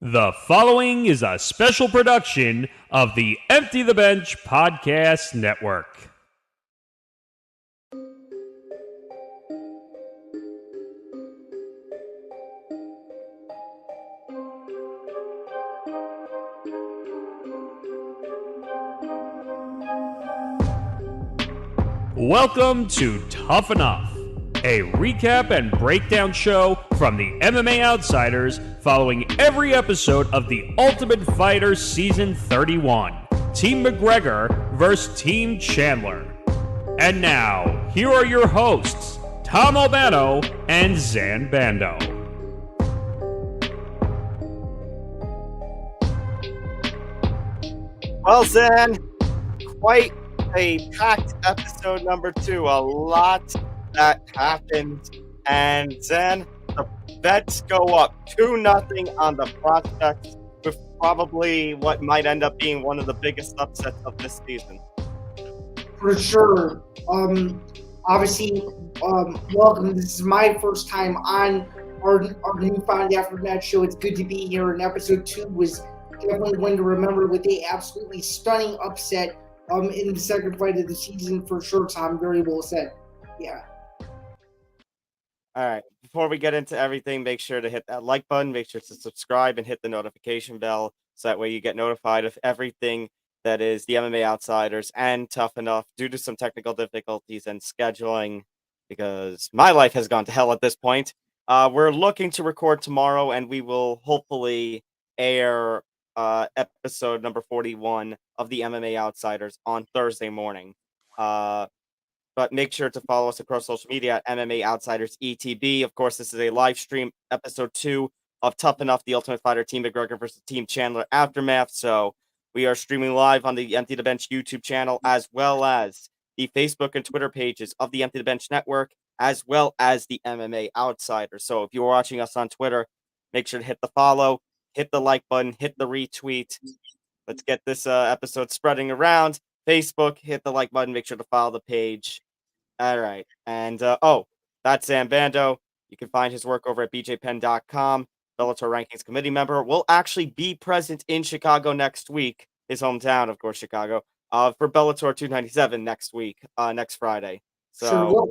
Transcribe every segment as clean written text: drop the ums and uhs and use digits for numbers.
The following is a special production of the Empty the Bench Podcast Network. Welcome to Tough Enough, a recap and breakdown show from the MMA Outsiders following every episode of The Ultimate Fighter Season 31, Team McGregor vs. Team Chandler. And now, here are your hosts, Tom Albano and Zain Bando. Well, Zain, quite a packed episode number 2. A lot that happened. And Zain, the bets go up 2-0 on the prospects with probably what might end up being one of the biggest upsets of this season. For sure. Obviously, welcome. This is my first time on our newfound Aftermath show. It's good to be here. And episode 2 was definitely one to remember with a absolutely stunning upset in the second fight of the season for sure, Tom. Very well said. Yeah. All right. Before we get into everything, make sure to hit that like button, make sure to subscribe and hit the notification bell so that way you get notified of everything that is the MMA Outsiders and Tough Enough due to some technical difficulties and scheduling because my life has gone to hell at this point. We're looking to record tomorrow and we will hopefully air episode number 41 of the MMA Outsiders on Thursday morning. But make sure to follow us across social media at MMA Outsiders ETB. Of course, this is a live stream episode 2 of Tough Enough, the Ultimate Fighter Team McGregor versus Team Chandler Aftermath. So we are streaming live on the Empty the Bench YouTube channel, as well as the Facebook and Twitter pages of the Empty the Bench Network, as well as the MMA Outsiders. So if you're watching us on Twitter, make sure to hit the follow, hit the like button, hit the retweet. Let's get this episode spreading around. Facebook, hit the like button, make sure to follow the page. All right. And, that's Zain Bando. You can find his work over at bjpen.com. Bellator Rankings Committee member. Will actually be present in Chicago next week. His hometown, of course, Chicago. For Bellator 297 next week, next Friday. So Sure.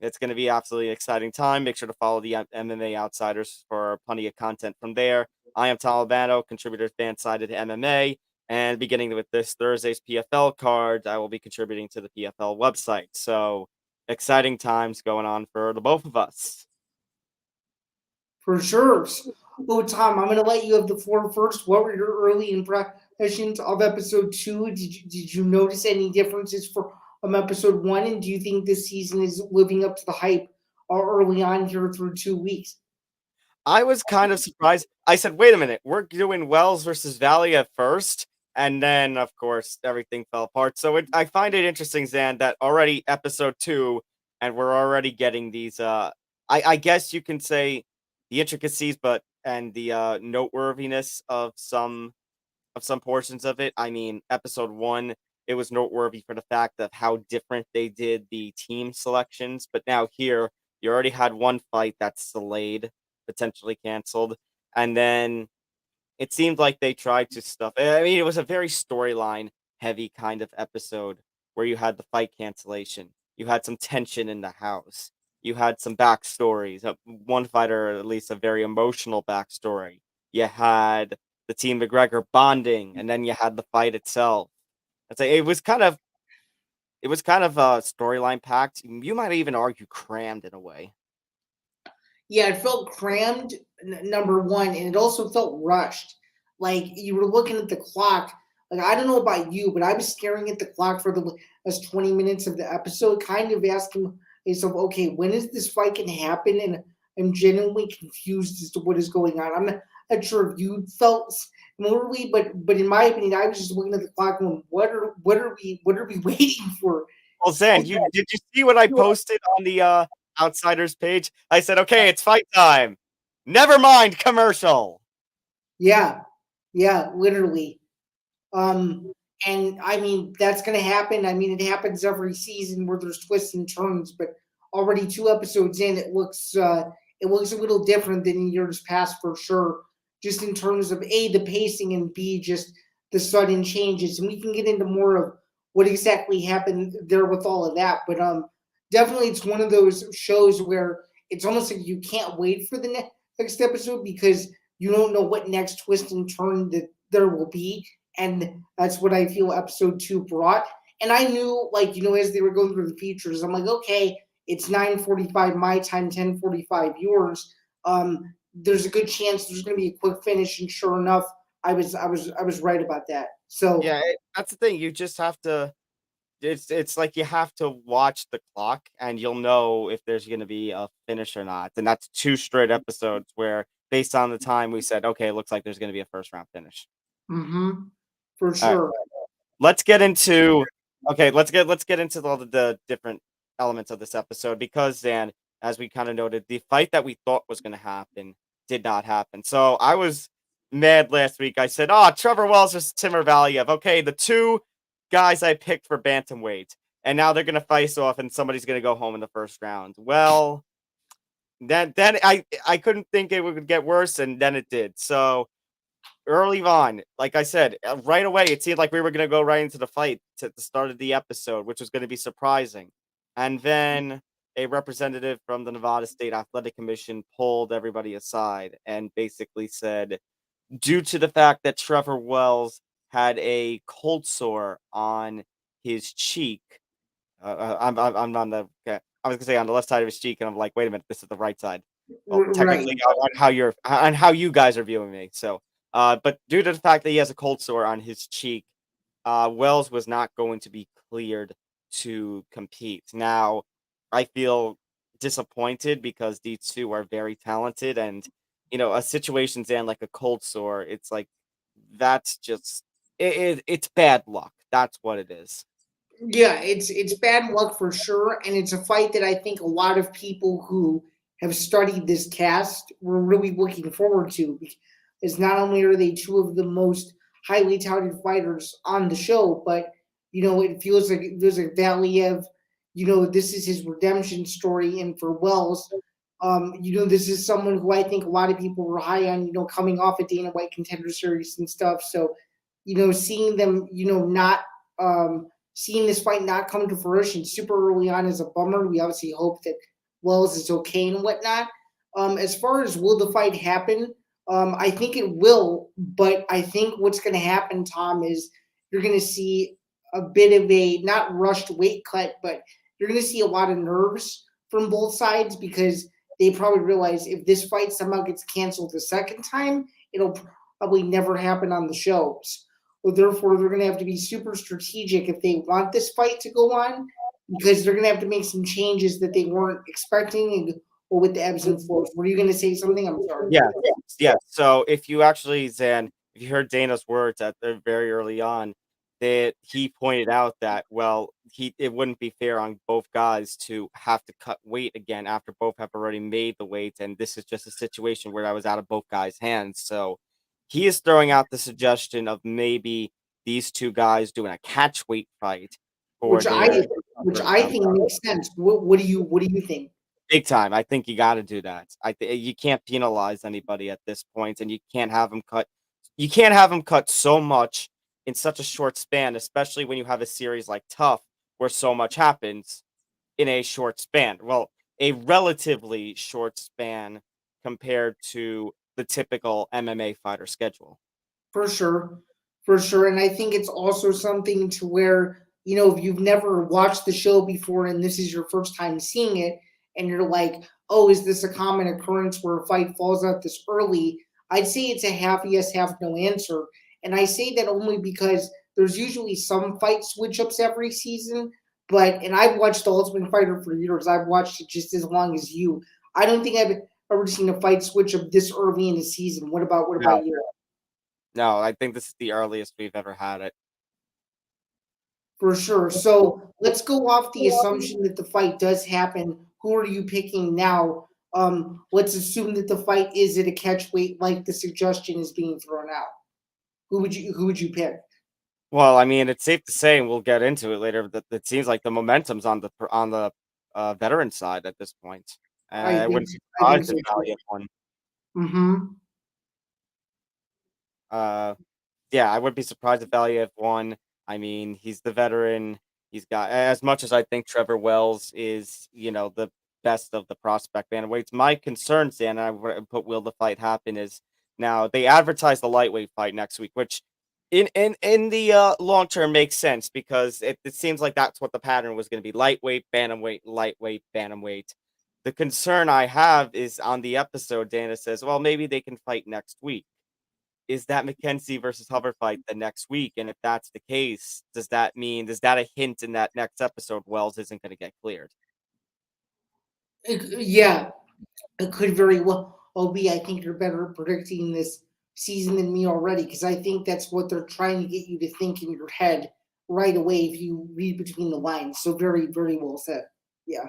It's going to be absolutely exciting time. Make sure to follow the MMA Outsiders for plenty of content from there. I am Tom Albano, contributor to Fan-Sided MMA. And beginning with this Thursday's PFL card, I will be contributing to the PFL website. So exciting times going on for the both of us. For sure. Oh, Tom, I'm going to let you have the floor first. What were your early impressions of episode 2? Did you notice any differences from episode 1? And do you think this season is living up to the hype early on here through 2 weeks? I was kind of surprised. I said, wait a minute, we're doing Wells versus Valley at first. And then, of course, everything fell apart. So I find it interesting, Zain, that already episode 2, and we're already getting these, I guess you can say the intricacies, and the noteworthiness of some portions of it. I mean, episode 1, it was noteworthy for the fact of how different they did the team selections. But now here, you already had one fight that's delayed, potentially canceled. And then it seemed like they tried to stuff. I mean, it was a very storyline heavy kind of episode where you had the fight cancellation. You had some tension in the house. You had some backstories. One fighter, at least a very emotional backstory. You had the Team McGregor bonding, and then you had the fight itself. I'd say it was kind of storyline packed. You might even argue crammed in a way. Yeah, it felt crammed, number one, and it also felt rushed. Like, you were looking at the clock. Like, I don't know about you, but I was staring at the clock for the last 20 minutes of the episode, kind of asking myself, okay, when is this fight going to happen? And I'm genuinely confused as to what is going on. I'm not sure if you felt similarly, but in my opinion, I was just looking at the clock going, what are we waiting for? Well, Zain, did you see what I posted on the Outsiders page? I said, okay, it's fight time. Never mind commercial. Yeah, literally. And I mean, that's going to happen. I mean, it happens every season where there's twists and turns, but already 2 episodes in, it looks a little different than in years past for sure. just in terms of A, the pacing, and B, just the sudden changes. And we can get into more of what exactly happened there with all of that. But definitely it's one of those shows where it's almost like you can't wait for the next episode because you don't know what next twist and turn that there will be. And that's what I feel episode 2 brought. And I knew, like, as they were going through the features, I'm like, okay, it's 9:45 my time, 10:45 yours. There's a good chance there's going to be a quick finish, and sure enough, I was right about that. So Yeah, that's the thing. You just have to. It's like you have to watch the clock, and you'll know if there's going to be a finish or not. And that's 2 straight episodes where, based on the time, we said, okay, it looks like there's going to be a first round finish. For All right, sure. let's get into. Okay, let's get into all the different elements of this episode because then, as we kind of noted, the fight that we thought was going to happen did not happen. So I was mad last week. I said, "Oh, Trevor Wells versus Timur Valiev. Okay, the 2 guys I picked for bantamweight, and now they're going to face off, and somebody's going to go home in the first round." Well, then I couldn't think it would get worse, and then it did. So early on, like I said, right away, it seemed like we were going to go right into the fight at the start of the episode, which was going to be surprising. And then a representative from the Nevada State Athletic Commission pulled everybody aside and basically said, due to the fact that Trevor Wells had a cold sore on his cheek, I'm on the, okay, I was gonna say on the left side of his cheek, and I'm like, wait a minute, this is the right side. Well, Right. technically, on how you guys are viewing me. So, but due to the fact that he has a cold sore on his cheek, Wells was not going to be cleared to compete. Now, I feel disappointed because these 2 are very talented, and a situation's in like a cold sore. It's like that's just it's bad luck. That's what it is. Yeah, it's bad luck for sure, and it's a fight that I think a lot of people who have studied this cast were really looking forward to. Because not only are they 2 of the most highly touted fighters on the show, but it feels like there's a Valiev. This is his redemption story, and for Wells, this is someone who I think a lot of people were high on. Coming off a Dana White Contender Series and stuff. So, seeing them, not seeing this fight not come to fruition super early on is a bummer. We obviously hope that Wells is okay and whatnot. As far as will the fight happen, I think it will, but I think what's going to happen, Tom, is you're going to see a bit of a not rushed weight cut, but you're going to see a lot of nerves from both sides because they probably realize if this fight somehow gets canceled the second time, it'll probably never happen on the shows. So therefore, they're going to have to be super strategic if they want this fight to go on, because they're going to have to make some changes that they weren't expecting and or with the ebbs and flows. Were you going to say something? I'm sorry. Yeah. So if you actually, Zan, if you heard Dana's words at the very early on, that he pointed out that it wouldn't be fair on both guys to have to cut weight again after both have already made the weight, and this is just a situation where I was out of both guys' hands. So he is throwing out the suggestion of maybe these 2 guys doing a catch weight fight for Which I their which I think makes sense. What do you think? big time. I think you got to do that. You can't penalize anybody at this point, and you can't have them cut. You can't have them cut so much in such a short span, especially when you have a series like TUF, where so much happens in a short span. Well, a relatively short span compared to the typical MMA fighter schedule. For sure. For sure. And I think it's also something to where, if you've never watched the show before and this is your first time seeing it, and you're like, oh, is this a common occurrence where a fight falls out this early? I'd say it's a half yes, half no answer. And I say that only because there's usually some fight switch ups every season. And I've watched The Ultimate Fighter for years. I've watched it just as long as you. I don't think I've ever seen a fight switch up this early in the season. What about No, you? no, I think this is the earliest we've ever had it. For sure. So let's go off the assumption that the fight does happen. Who are you picking now? Let's assume that the fight is at a catch weight, like the suggestion is being thrown out. Who would you pick? Well, I mean, it's safe to say, and we'll get into it later, that it seems like the momentum's on the veteran side at this point. I I think wouldn't be I think surprised so if too. Valiant won. Mm-hmm. Yeah, I wouldn't be surprised if Valiev won. I mean, he's the veteran. He's got as much as I think Trevor Wells is, the best of the prospect bantamweights. My concern, Stan, and I would put will the fight happen is now they advertise the lightweight fight next week, which in the long term makes sense because it seems like that's what the pattern was going to be: lightweight, bantamweight. The concern I have is on the episode, Dana says, well, maybe they can fight next week. Is that McKenzie versus Hover fight the next week? And if that's the case, does that a hint in that next episode Wells isn't going to get cleared? Yeah, it could very well be. I think you're better at predicting this season than me already because I think that's what they're trying to get you to think in your head right away if you read between the lines. So very, very well said. Yeah.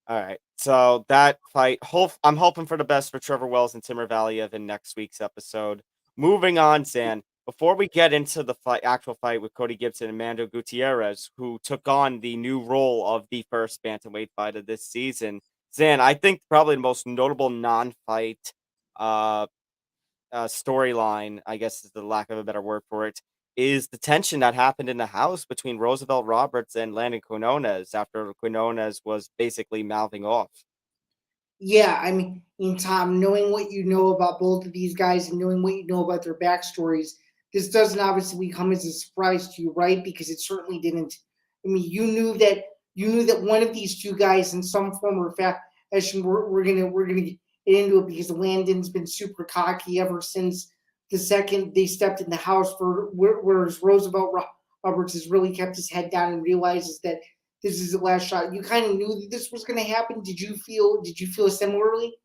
All right. So that fight, I'm hoping for the best for Trevor Wells and Timur Valiev in next week's episode. Moving on, San, before we get into the actual fight with Cody Gibson and Mando Gutierrez, who took on the new role of the first bantamweight fight of this season, Zan, I think probably the most notable non-fight storyline, I guess is the lack of a better word for it, is the tension that happened in the house between Roosevelt Roberts and Landon Quinones after Quinones was basically mouthing off. Yeah, I mean, Tom, knowing what you know about both of these guys and knowing what you know about their backstories, this doesn't obviously come as a surprise to you, right? Because it certainly didn't. I mean, you knew that one of these two guys, in some form or fashion, we're gonna get into it because Landon's been super cocky ever since the second they stepped in the house. Whereas Roosevelt Roberts has really kept his head down and realizes that this is the last shot. You kind of knew that this was going to happen. Did you feel similarly?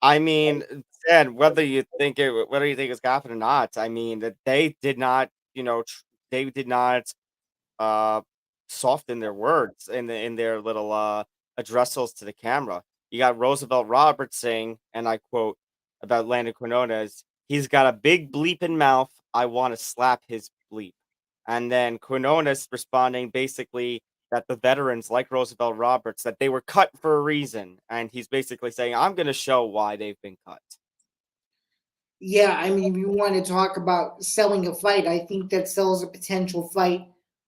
I mean, Ted, whether you think it's happened or not, I mean that they did not, they did not uh soften their words in their little addressals to the camera. You got Roosevelt Roberts saying, and I quote about Landon Quinones, he's got a big bleeping mouth. I want to slap his bleep. And then Quinones responding basically that the veterans like Roosevelt Roberts, that they were cut for a reason. And he's basically saying, I'm going to show why they've been cut. Yeah, I mean, if you want to talk about selling a fight, I think that sells a potential fight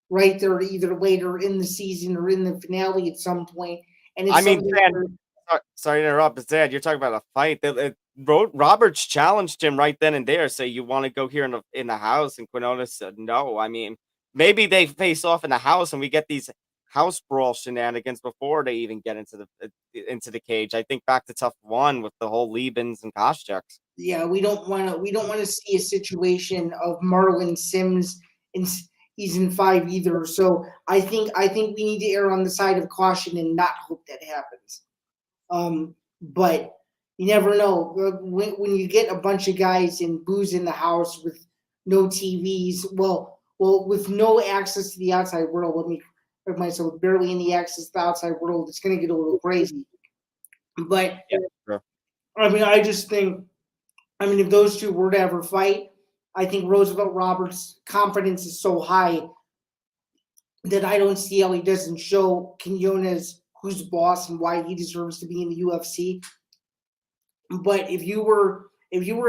right there, either later in the season or in the finale at some point. And I it's mean, something Dan, sorry to interrupt, but Zed, you're talking about a fight. Roberts challenged him right then and there. Say, you want to go here in the house, and Quinones said no. I mean, maybe they face off in the house, and we get these house brawl shenanigans before they even get into the cage. I think back to TUF 1 with the whole Liebens and Koscheck's. yeah, we don't want to see a situation of Marlon Sims in season 5 either. So I think we need to err on the side of caution and not hope that happens. But you never know. When you get a bunch of guys and booze in the house with no TVs, with no access to the outside world, let me correct myself, with barely any access to the outside world, it's going to get a little crazy. But Yeah, sure. I mean, if those two were to ever fight, I think Roosevelt Roberts' confidence is so high that I don't see how he doesn't show Quinones who's boss and why he deserves to be in the UFC. But if you were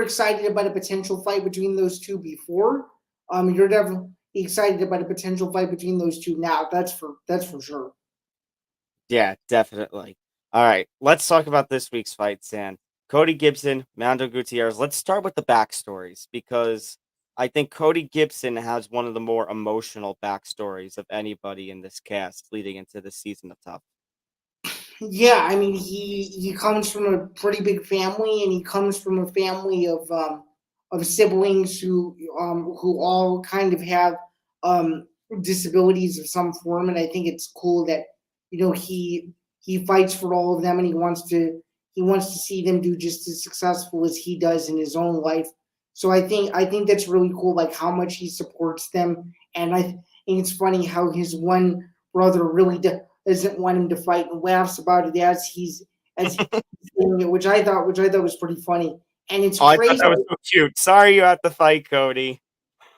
excited about a potential fight between those two before, you're definitely excited about a potential fight between those two now. That's for sure. Yeah, definitely. All right, let's talk about this week's fight, San. Cody Gibson, Mando Gutierrez. Let's start with the backstories because I think Cody Gibson has one of the more emotional backstories of anybody in this cast leading into the season of TUF. Yeah, I mean he comes from a pretty big family, and he comes from a family of siblings who all kind of have disabilities of some form, and I think it's cool that he fights for all of them, and he wants to see them do just as successful as he does in his own life. So I think that's really cool, like how much he supports them, and I think it's funny how his one brother really doesn't want him to fight and laughs about it as doing it, which I thought was pretty funny. And it's I thought crazy. that was so cute. Sorry you had to fight, Cody.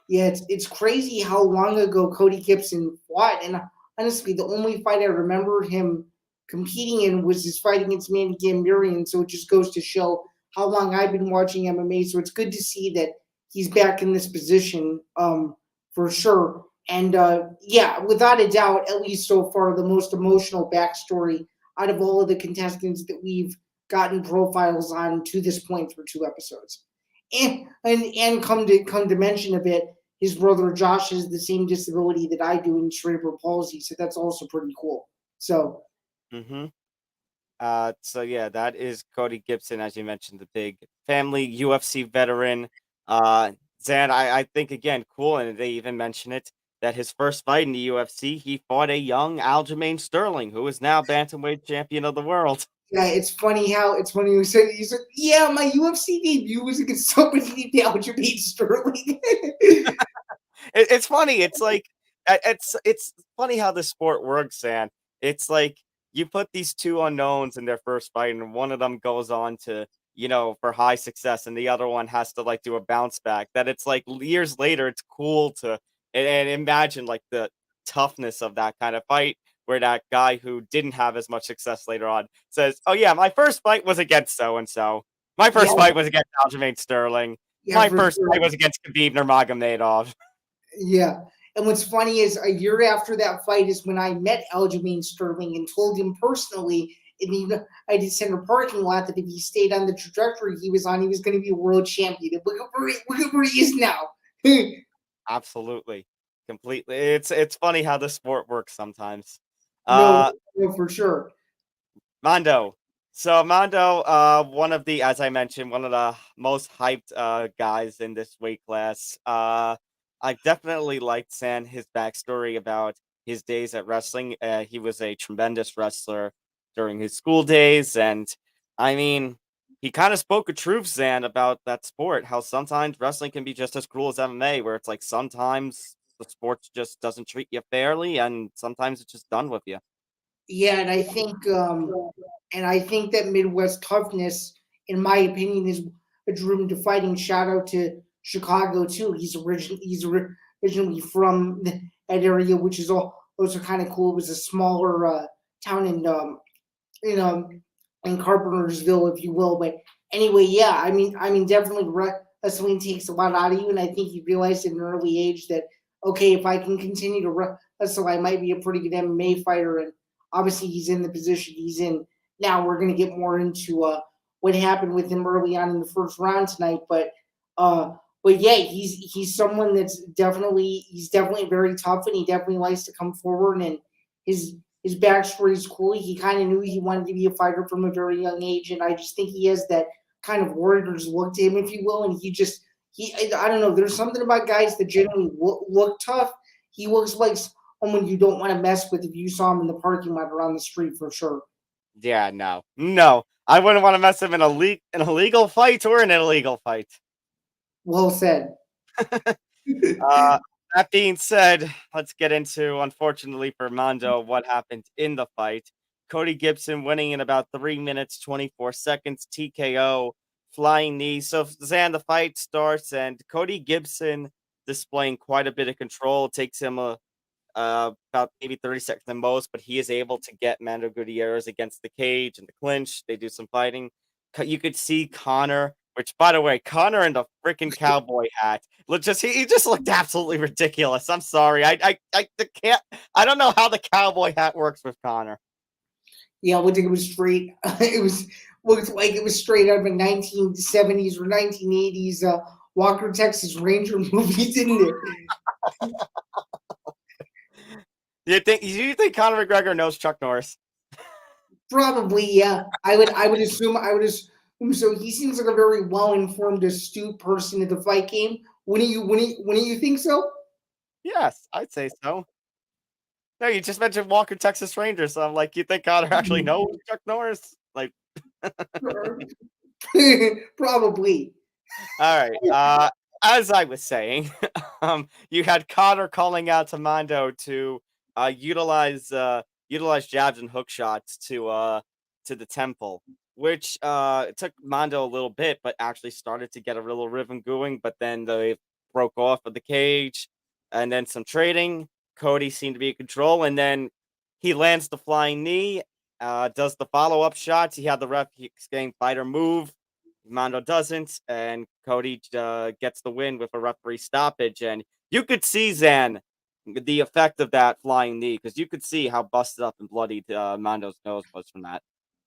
Yeah, it's crazy how long ago Cody Gibson fought. And honestly, the only fight I remember him competing in was his fight against Manny Gambierian. So it just goes to show how long I've been watching MMA. So it's good to see that he's back in this position for sure. And yeah, without a doubt, at least so far, the most emotional backstory out of all of the contestants that we've gotten profiles on to this point through 2 episodes. And come to mention of it, his brother Josh has the same disability that I do in cerebral palsy, so that's also pretty cool. So Mm-hmm. So yeah, that is Cody Gibson, as you mentioned, the big family UFC veteran. Uh, Zan, I think again, cool, and they even mention it that his first fight in the UFC, he fought a young Aljamain Sterling, who is now bantamweight champion of the world. yeah, it's funny you said yeah, my UFC debut was against somebody named Aljamain Sterling. It's funny. It's like it's funny how the sport works, Zan. It's like you put these two unknowns in their first fight, and one of them goes on to, for high success, and the other one has to like do a bounce back. That it's like years later, it's cool to and imagine like the toughness of that kind of fight, where that guy who didn't have as much success later on says, "Oh yeah, my first fight was against so and so. My first Yeah, fight was against Aljamain Sterling. yeah, My for first sure. fight was against Khabib Nurmagomedov." Yeah. And what's funny is a year after that fight is when I met Aljamain Sterling and told him personally in the United Center parking lot that if he stayed on the trajectory he was on, he was going to be a world champion. And look at where he is now. Absolutely. Completely. It's funny how the sport works sometimes. No, Uh no, for sure. Mando. So Mando, one of the, as I mentioned, one of the most hyped guys in this weight class. I definitely liked San his backstory about his days at wrestling. He was a tremendous wrestler during his school days, and I mean, he kind of spoke a truth, Zan, about that sport. How sometimes wrestling can be just as cruel as MMA, where it's like sometimes the sport just doesn't treat you fairly, and sometimes it's just done with you. Yeah, and I think that Midwest toughness, in my opinion, is a drew him to fighting. Shout out to Chicago too. Originally from that area, which is also kind of cool. It was a smaller town in in Carpentersville, if you will. But anyway, yeah, I mean, definitely wrestling takes a lot out of you, and I think he realized at an early age that okay, if I can continue to wrestle, I might be a pretty good MMA fighter. And obviously, he's in the position he's in now. We're going to get more into what happened with him early on in the first round tonight, uh, but yeah, he's someone that's definitely very tough, and he definitely likes to come forward. And his his backstory is cool. He kind of knew he wanted to be a fighter from a very young age, and I just think he has that kind of warrior's look to him, if you will. And I don't know. There's something about guys that generally look tough. He looks like someone you don't want to mess with if you saw him in the parking lot or on the street for sure. Yeah, no. No. I wouldn't want to mess him in in a legal fight or an illegal fight. Well said. Uh, that being said, let's get into, unfortunately for Mondo, what happened in the fight. Cody Gibson winning in about 3 minutes, 24 seconds, TKO, flying knee. So, Zan, the fight starts, and Cody Gibson displaying quite a bit of control. Takes him about maybe 30 seconds the most, but he is able to get Mando Gutierrez against the cage and the clinch. They do some fighting. You could see Conor, which, by the way, Conor in the freaking cowboy hat. He just looked absolutely ridiculous. I'm sorry. I can't. I don't know how the cowboy hat works with Conor. Yeah, I would think it was straight. It was looked like it was straight out of a 1970s or 1980s Walker Texas Ranger movie, didn't it? Do you think Conor McGregor knows Chuck Norris? Probably, yeah. I would assume so. He seems like a very well informed, astute person at the fight game. Wouldn't you think so? Yes, I'd say so. No, you just mentioned Walker Texas Ranger, so I'm like, you think Conor actually knows Chuck Norris? Like, Probably. all right. As I was saying, you had Conor calling out to Mondo to utilize jabs and hook shots to the temple, which it took Mondo a little bit, but actually started to get a little rhythm going. But then they broke off of the cage, and then some trading. Cody seemed to be in control, and then he lands the flying knee. Does the follow up shots. He had the ref getting fighter move. Mando doesn't, and Cody gets the win with a referee stoppage. And you could see, Zan, the effect of that flying knee, because you could see how busted up and bloodied Mando's nose was from that.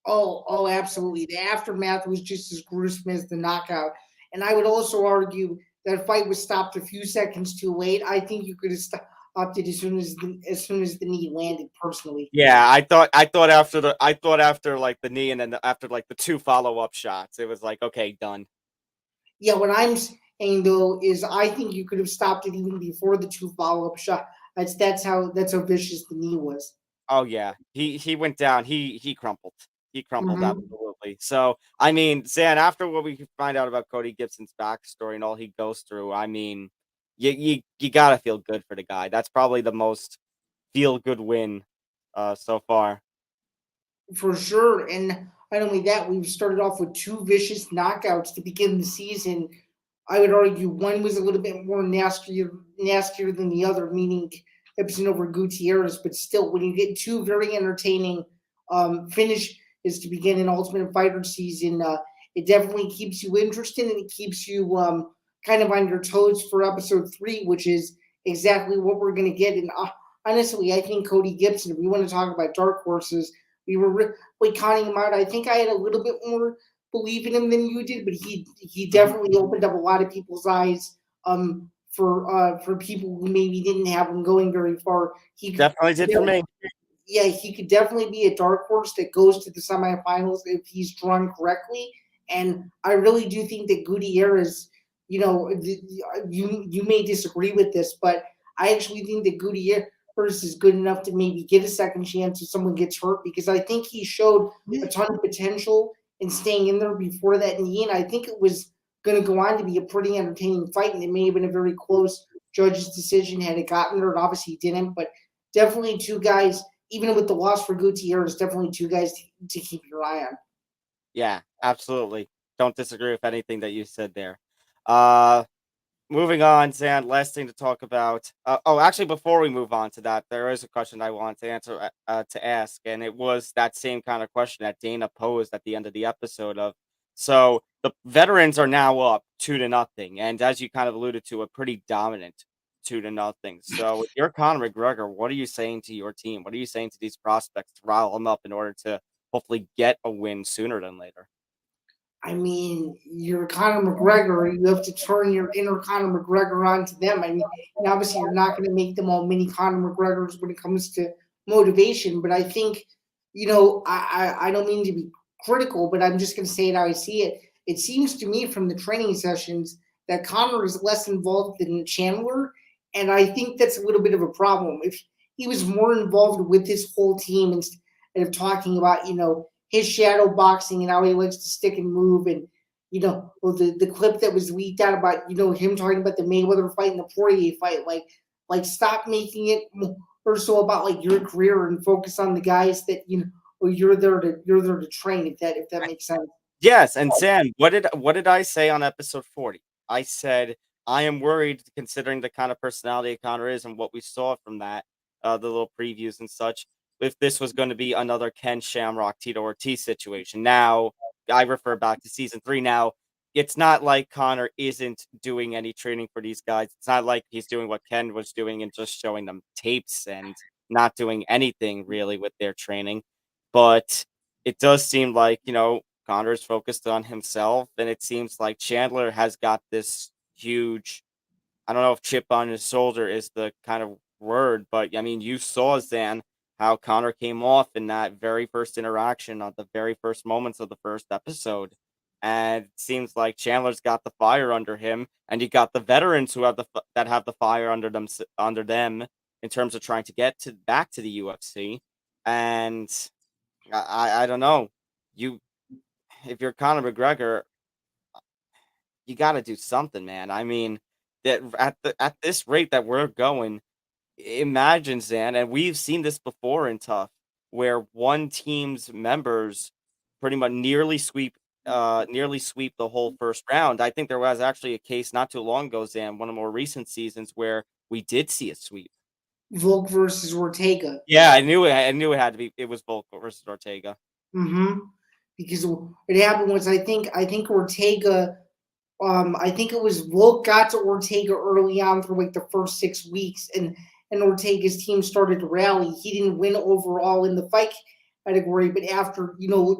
Oh, absolutely. The aftermath was just as gruesome as the knockout. And I would also argue that fight was stopped a few seconds too late. I think you could have stopped it as soon as the knee landed. Personally, Yeah, I thought after like the knee, and then after like the 2 follow-up shots, it was like, okay, done. yeah. What I'm saying though is, I think you could have stopped it even before the two follow up shot. That's how vicious the knee was. Oh yeah, he went down. He crumpled. He crumpled Hmm. absolutely. So I mean, Zan, after what we could find out about Cody Gibson's backstory and all he goes through, I mean, you gotta feel good for the guy. That's probably the most feel good win so far. For sure. And not only that, we've started off with two vicious knockouts to begin the season. I would argue one was a little bit more nastier than the other, meaning Epson over Gutierrez. But still, when you get two very entertaining finishes to begin an Ultimate Fighter season, it definitely keeps you interested, and it keeps you kind of on your toes for episode 3, which is exactly what we're going to get. And honestly, I think Cody Gibson, if we want to talk about dark horses, we were really counting him out. I think I had a little bit more believe in him than you did, but he definitely opened up a lot of people's eyes for people who maybe didn't have him going very far. Definitely did for me. Yeah, he could definitely be a dark horse that goes to the semifinals if he's drawn correctly. And I really do think that Gutierrez, you may disagree with this, but I actually think that Gutierrez is good enough to maybe get a second chance if someone gets hurt, because I think he showed a ton of potential in staying in there before that knee, and I think it was going to go on to be a pretty entertaining fight, and it may have been a very close judge's decision had it gotten there, and obviously he didn't, but definitely two guys, even with the loss for Gutierrez, definitely two guys to keep your eye on. Yeah, absolutely. Don't disagree with anything that you said there. Uh Moving on, Zan, last thing to talk about. Actually, before we move on to that, there is a question I wanted to answer, to ask, and it was that same kind of question that Dana posed at the end of the episode. So the veterans are now up 2-0, and as you kind of alluded to, a pretty dominant 2-0. So if you're Conor McGregor, what are you saying to your team? What are you saying to these prospects to rile them up in order to hopefully get a win sooner than later? I mean, you're Conor McGregor. You have to turn your inner Conor McGregor onto them. I mean, and obviously, you're not going to make them all mini Conor McGregors when it comes to motivation. But I think, I don't mean to be critical, but I'm just going to say it how I see it. It seems to me from the training sessions that Conor is less involved than Chandler, and I think that's a little bit of a problem. If he was more involved with his whole team instead of talking about, his shadow boxing and how he likes to stick and move, and the clip that was leaked out about him talking about the Mayweather fight and the Poirier fight, like stop making it more so about like your career and focus on the guys that you're there to train, if that makes sense. Yes, and Sam, what did I say on episode 40? I said I am worried considering the kind of personality Connor is and what we saw from that, the little previews and such, if this was going to be another Ken Shamrock Tito Ortiz situation. Now, I refer back to season 3 now. It's not like Connor isn't doing any training for these guys. It's not like he's doing what Ken was doing and just showing them tapes and not doing anything really with their training. But it does seem like, Connor's focused on himself, and it seems like Chandler has got this huge, I don't know if chip on his shoulder is the kind of word, but I mean, you saw, Zan, how Connor came off in that very first interaction on the very first moments of the first episode. And it seems like Chandler's got the fire under him, and you got the veterans who have that have the fire under them in terms of trying to get to back to the UFC. And I don't know. You If you're Conor McGregor, you got to do something, man. I mean, that at this rate that we're going, imagine, Zan, and we've seen this before in Tough, where one team's members pretty much nearly sweep the whole first round. I think there was actually a case not too long ago, Zan, one of the more recent seasons where we did see a sweep. Volk versus Ortega. Yeah, I knew it. I knew it had to be. It was Volk versus Ortega. Mm-hmm. because what happened was I think Ortega. I think it was Volk got to Ortega early on for like the first 6 weeks, and Ortega's team started to rally. He didn't win overall in the fight category, but after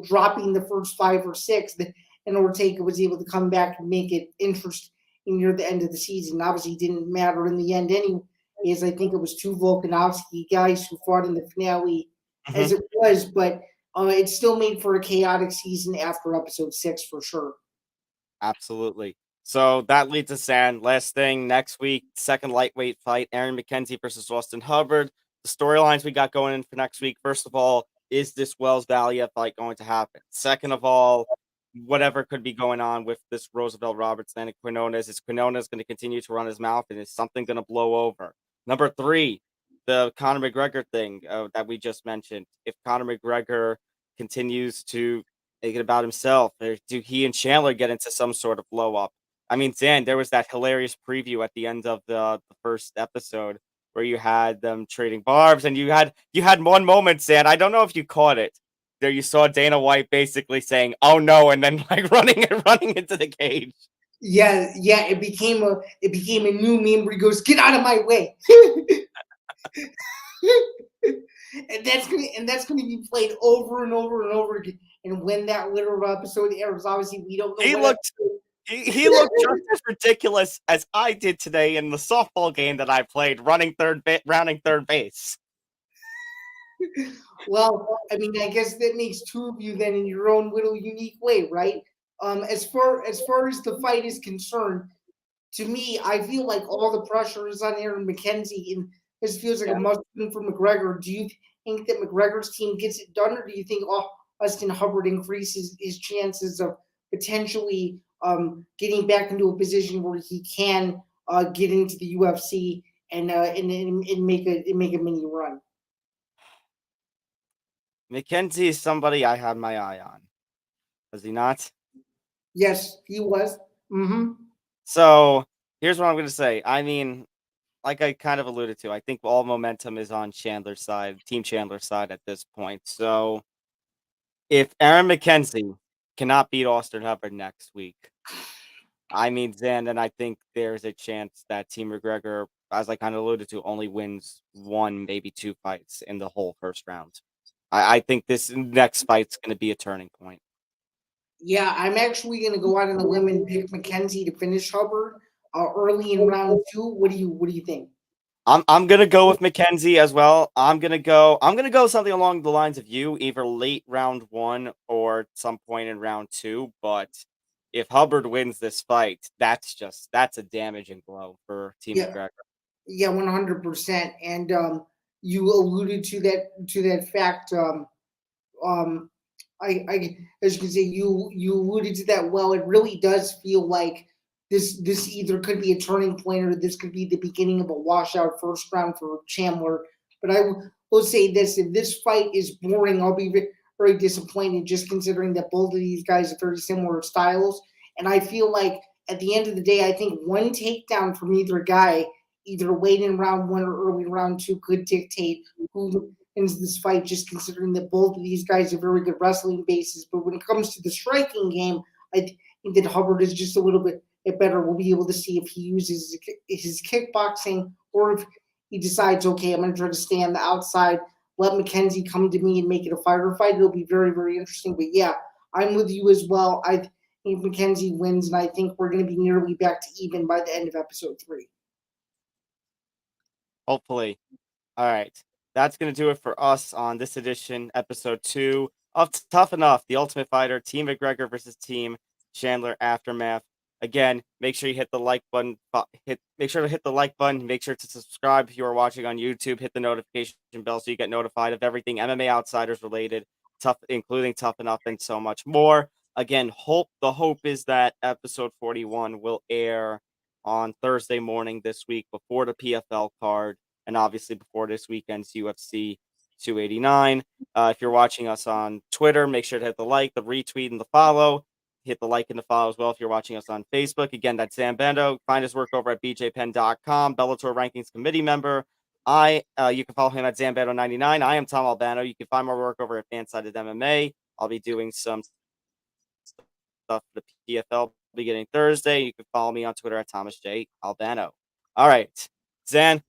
dropping the first 5 or 6, and Ortega was able to come back and make it interesting near the end of the season. Obviously, it didn't matter in the end anyways. I think it was two Volkanovski guys who fought in the finale Mhm. as it was, but it still made for a chaotic season after episode 6 for sure. Absolutely. So that leads us in. Last thing next week, second lightweight fight, Aaron McKenzie versus Austin Hubbard. The storylines we got going in for next week. First of all, is this Wells Valley fight going to happen? Second of all, whatever could be going on with this Roosevelt Robertson and Quinones. Is Quinones going to continue to run his mouth, and is something going to blow over? Number three, the Conor McGregor thing that we just mentioned. If Conor McGregor continues to make it about himself, or do he and Chandler get into some sort of blow up? I mean, Zan, there was that hilarious preview at the end of the first episode where you had them trading barbs, and you had one moment, Zan. I don't know if you caught it. There you saw Dana White basically saying, "Oh no," and then like running into the cage. Yeah, yeah, it became a new meme where he goes, "Get out of my way," and that's gonna be played over and over and over again. And when that literal episode airs, obviously we don't know He what looked episode. he looked just as ridiculous as I did today in the softball game that I played, rounding third base. Well, I mean, I guess that makes two of you then in your own little unique way, right? As far as the fight is concerned, to me, I feel like all the pressure is on Aaron McKenzie, and this feels like a Yeah. must win for McGregor. Do you think that McGregor's team gets it done, or do you think Austin Hubbard increases his chances of potentially getting back into a position where he can get into the UFC and make a mini run? McKenzie is somebody I had my eye on. Was he not? Yes, he was. Mm-hmm. So here's what I'm gonna say. I mean, like I kind of alluded to, I think all momentum is on Chandler's side, Team Chandler's side at this point. So if Aaron McKenzie cannot beat Austin Hubbard next week, I mean, then I think there's a chance that Team McGregor, as I kind of alluded to, only wins one, maybe two fights in the whole first round. I think this next fight's going to be a turning point. Yeah, I'm actually going to go out on a limb and pick McKenzie to finish Hubbard early in round two. What do you think? I'm gonna go with McKenzie as well. I'm gonna go something along the lines of you, either late round one or some point in round two. But if Hubbard wins this fight, that's a damaging blow for Team Yeah, McGregor. yeah, 100%. And you alluded to that fact. Um, I as you can say, you alluded to that well. It really does feel like this either could be a turning point or this could be the beginning of a washout first round for Chandler. But will say this: if this fight is boring, I'll be very disappointed. Just considering that both of these guys are very similar styles, and I feel like at the end of the day, I think one takedown from either guy, either late in round one or early in round two, could dictate who wins this fight, just considering that both of these guys are very good wrestling bases. But when it comes to the striking game, I think that Hubbard is just a little bit better. We'll be able to see if he uses his kickboxing or if he decides, okay, I'm going to try to stay on the outside, let McKenzie come to me and make it a fighter fight. It'll be very, very interesting. But yeah, I'm with you as well. I think McKenzie wins, and I think we're going to be nearly back to even by the end of episode 3. Hopefully. All right. That's going to do it for us on this edition, episode 2 of Tough Enough, the Ultimate Fighter, Team McGregor versus Team Chandler Aftermath. Again, make sure you hit the like button. Make sure to hit the like button. Make sure to subscribe if you are watching on YouTube. Hit the notification bell so you get notified of everything MMA Outsiders related, including Tough Enough and so much more. Again, the hope is that episode 41 will air on Thursday morning this week before the PFL card, and obviously before this weekend's UFC 289. If you're watching us on Twitter, make sure to hit the like, the retweet, and the follow. Hit the like and the follow as well if you're watching us on Facebook. Again, that's Zain Bando. Find his work over at bjpen.com, Bellator Rankings Committee member. You can follow him at Zambando99. I am Tom Albano. You can find my work over at Fansided MMA. I'll be doing some stuff for the PFL beginning Thursday. You can follow me on Twitter at Thomas J. Albano. All right, Zain,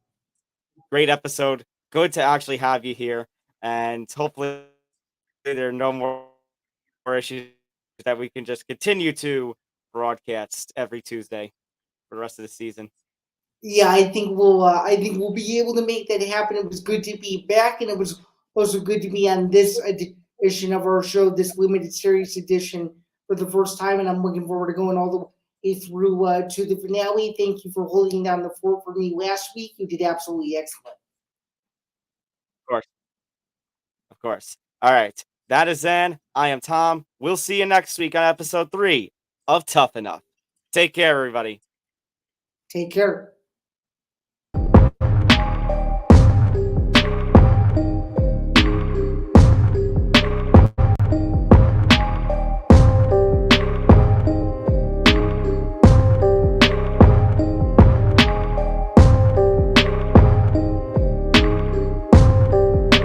great episode. Good to actually have you here, and hopefully there are no more issues that we can just continue to broadcast every Tuesday for the rest of the season. Yeah, I think we'll be able to make that happen. It was good to be back, and it was also good to be on this edition of our show, this limited series edition for the first time, and I'm looking forward to going all the way through to the finale. Thank you for holding down the fort for me last week. You did absolutely excellent. Of course. Of course. All right. That is Zain. I am Tom. We'll see you next week on episode 3 of Tough Enough. Take care, everybody. Take care.